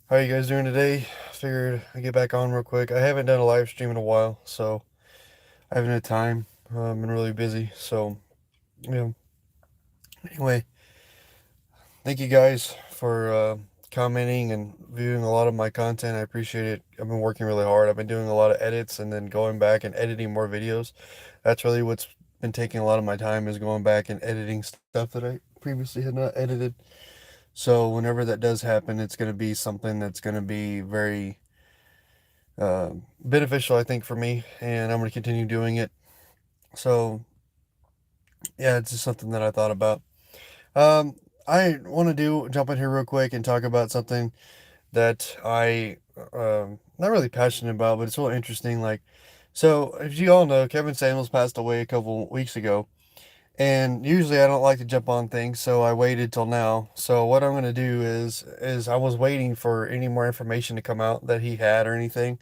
How you guys doing today? Figured I'd get back on real quick. I haven't done a live stream in a while, so I haven't had time. I've been really busy. So, yeah. Anyway, thank you guys for commenting and viewing a lot of my content. I appreciate it. I've been working really hard. I've been doing a lot of edits and then going back and editing more videos. That's really what's been taking a lot of my time is going back and editing stuff that I previously had not edited. So, whenever that does happen, it's going to be something that's going to be very beneficial, I think, for me, and I'm going to continue doing it. So, yeah, it's just something that I thought about. Um, I want to jump in here real quick and talk about something that not really passionate about, but it's really interesting. Like, so as you all know, Kevin Samuels passed away a couple weeks ago, and usually I don't like to jump on things, so I waited till now. So what I'm going to do is I was waiting for any more information to come out that he had or anything.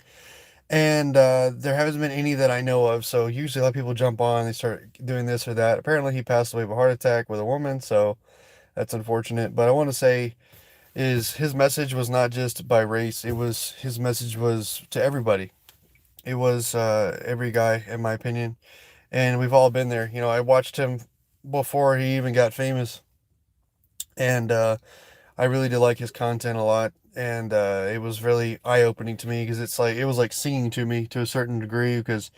And there hasn't been any that I know of. So usually a lot of people jump on, they start doing this or that. Apparently he passed away of a heart attack with a woman, so that's unfortunate. But I want to say is his message was not just by race. His message was to everybody. It was every guy, in my opinion. And we've all been there. You know, I watched him before he even got famous, and I really did like his content a lot, and it was really eye opening to me because it was like singing to me to a certain degree. Because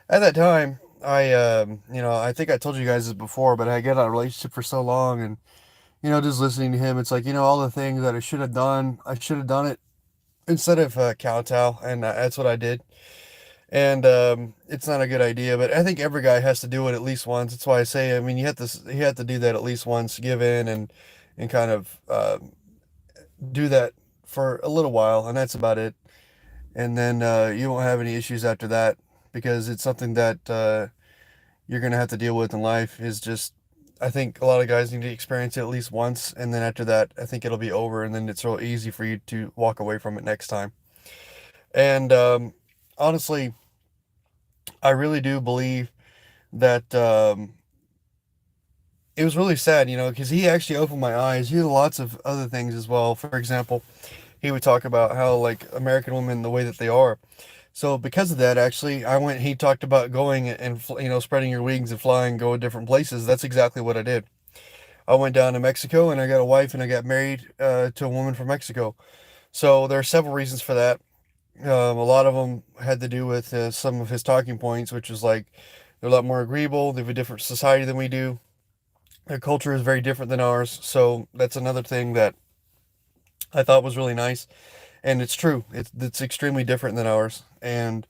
at that time, I think I told you guys this before, but I got out of a relationship for so long, and just listening to him, it's like all the things that I should have done it instead of kowtow, and that's what I did. And it's not a good idea, but I think every guy has to do it at least once. That's why I say, I mean, you have to do that at least once, give in and kind of do that for a little while, and that's about it. And then you won't have any issues after that because it's something that you're gonna have to deal with in life. Is just I think a lot of guys need to experience it at least once, and then after that, I think it'll be over, and then it's real easy for you to walk away from it next time. And honestly, I really do believe that it was really sad, because he actually opened my eyes. He had lots of other things as well. For example, he would talk about how like American women the way that they are. So because of that, actually, he talked about going and spreading your wings and flying, go to different places. That's exactly what I did. I went down to Mexico and I got a wife and I got married to a woman from Mexico. So there are several reasons for that. A lot of them had to do with some of his talking points, which was like they're a lot more agreeable. They have a different society than we do. Their culture is very different than ours. So that's another thing that I thought was really nice. And it's true. It's extremely different than ours, and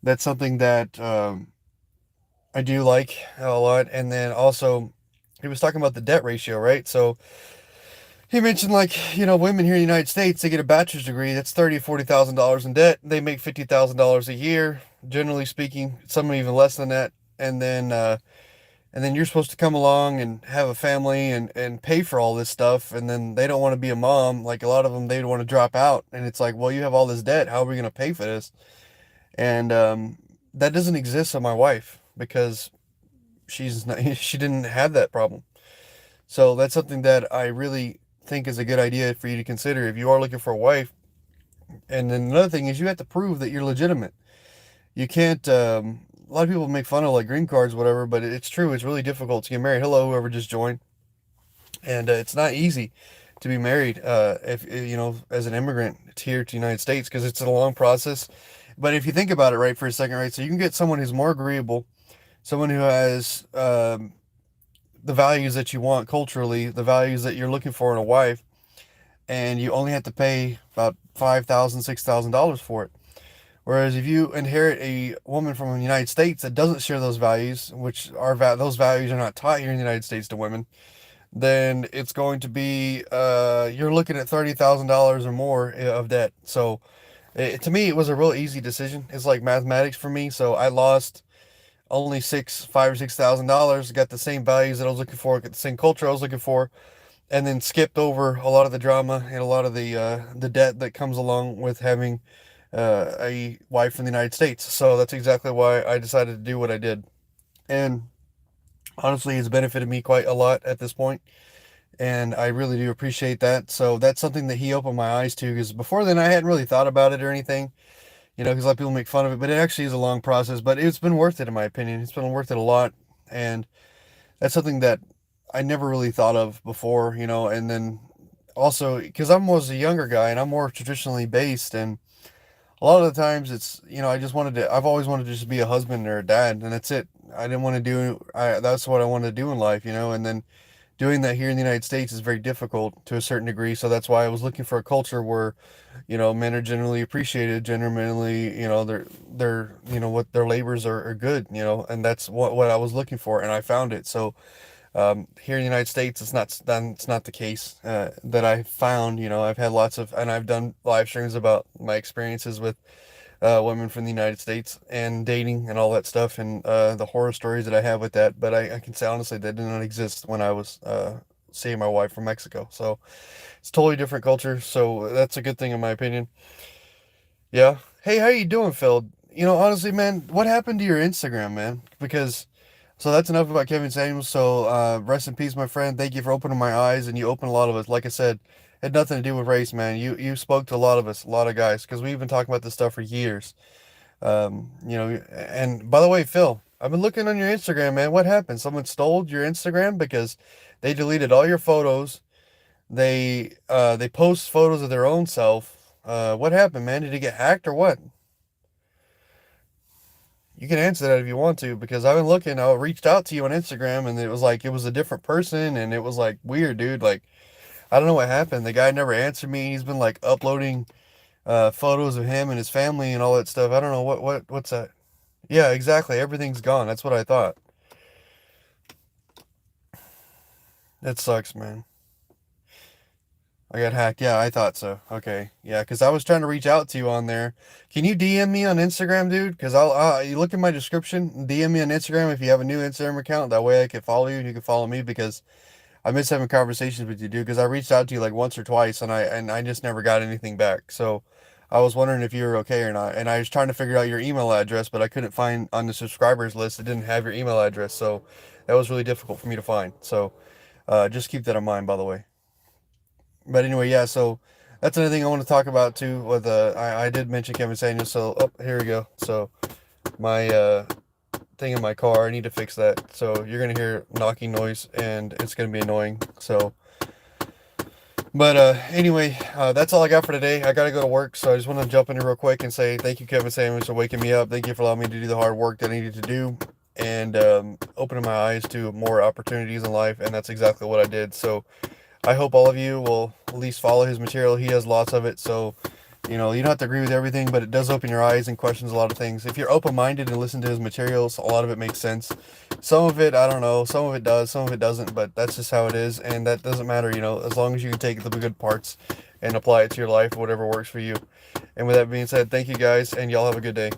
that's something that I do like a lot. And then also, he was talking about the debt ratio, right? So he mentioned like women here in the United States, they get a bachelor's degree, that's $30,000 to $40,000 in debt. They make $50,000 a year, generally speaking. Some even less than that, and then you're supposed to come along and have a family and pay for all this stuff. And then they don't want to be a mom. Like a lot of them, they want to drop out. And it's like, well, you have all this debt. How are we going to pay for this? And that doesn't exist on my wife because she's not, she didn't have that problem. So that's something that I really think is a good idea for you to consider if you are looking for a wife. And then another thing is you have to prove that you're legitimate. You can't. A lot of people make fun of like green cards, whatever, but it's true. It's really difficult to get married. Hello, whoever just joined, and it's not easy to be married if as an immigrant here to the United States because it's a long process. But if you think about it, right, for a second, right, so you can get someone who's more agreeable, someone who has the values that you want culturally, the values that you're looking for in a wife, and you only have to pay about $5,000, $6,000 for it. Whereas if you inherit a woman from the United States that doesn't share those values, those values are not taught here in the United States to women, then it's going to be you're looking at $30,000 or more of debt. So to me, it was a real easy decision. It's like mathematics for me. So I lost only $5,000 or $6,000, got the same values that I was looking for, got the same culture I was looking for, and then skipped over a lot of the drama and a lot of the debt that comes along with having a wife in the United States. So that's exactly why I decided to do what I did. And honestly, it's benefited me quite a lot at this point. and I really do appreciate that. So that's something that he opened my eyes to, because before then I hadn't really thought about it or anything, because a lot of people make fun of it, but it actually is a long process. But it's been worth it, in my opinion. It's been worth it a lot, and that's something that I never really thought of before, and then also because I'm was a younger guy and I'm more traditionally based, and a lot of the times it's I've always wanted to just be a husband or a dad, and that's it. I didn't want to do that's what I wanted to do in life, and then doing that here in the United States is very difficult to a certain degree. So that's why I was looking for a culture where, men are generally appreciated, generally, their what their labors are good, and that's what I was looking for, and I found it. So here in the United States, it's not the case that I found. I've had and I've done live streams about my experiences with women from the United States and dating and all that stuff, and the horror stories that I have with that. But I can say honestly that did not exist when I was seeing my wife from Mexico. So it's a totally different culture. So that's a good thing in my opinion. Yeah. Hey, how you doing, Phil? Honestly, man, what happened to your Instagram, man? Because so that's enough about Kevin Samuels. So rest in peace, my friend. Thank you for opening my eyes, and you opened a lot of us. Like I said, it had nothing to do with race, man. You spoke to a lot of us, a lot of guys, because we've been talking about this stuff for years. And by the way, Phil, I've been looking on your Instagram, man. What happened? Someone stole your Instagram because they deleted all your photos. They post photos of their own self. What happened, man? Did it get hacked or what? You can answer that if you want to, because I've been looking. I reached out to you on Instagram, and it was like it was a different person, and it was like weird, dude. Like I don't know what happened. The guy never answered me. He's been like uploading photos of him and his family and all that stuff. I don't know what's that. Yeah, exactly. Everything's gone. That's what I thought. That sucks, man. I got hacked. Yeah, I thought so. Okay. Yeah, because I was trying to reach out to you on there. Can you DM me on Instagram, dude? Because you look in my description, DM me on Instagram if you have a new Instagram account. That way I can follow you and you can follow me, because I miss having conversations with you, dude. Because I reached out to you like once or twice, and I just never got anything back. So I was wondering if you were okay or not. And I was trying to figure out your email address, but I couldn't find on the subscribers list. It didn't have your email address, so that was really difficult for me to find. So just keep that in mind, by the way. But anyway, yeah. So that's another thing I want to talk about too. With I did mention Kevin Samuels. So here we go. So my thing in my car, I need to fix that. So you're gonna hear knocking noise, and it's gonna be annoying. So, but anyway, that's all I got for today. I gotta go to work, so I just want to jump in here real quick and say thank you, Kevin Samuels, for waking me up. Thank you for allowing me to do the hard work that I needed to do, and opening my eyes to more opportunities in life. And that's exactly what I did. So I hope all of you will at least follow his material. He has lots of it, so you don't have to agree with everything, but it does open your eyes and questions a lot of things. If you're open-minded and listen to his materials, a lot of it makes sense. Some of it, I don't know, some of it does, some of it doesn't, but that's just how it is, and that doesn't matter, as long as you can take the good parts and apply it to your life, whatever works for you. And with that being said, thank you guys, and y'all have a good day.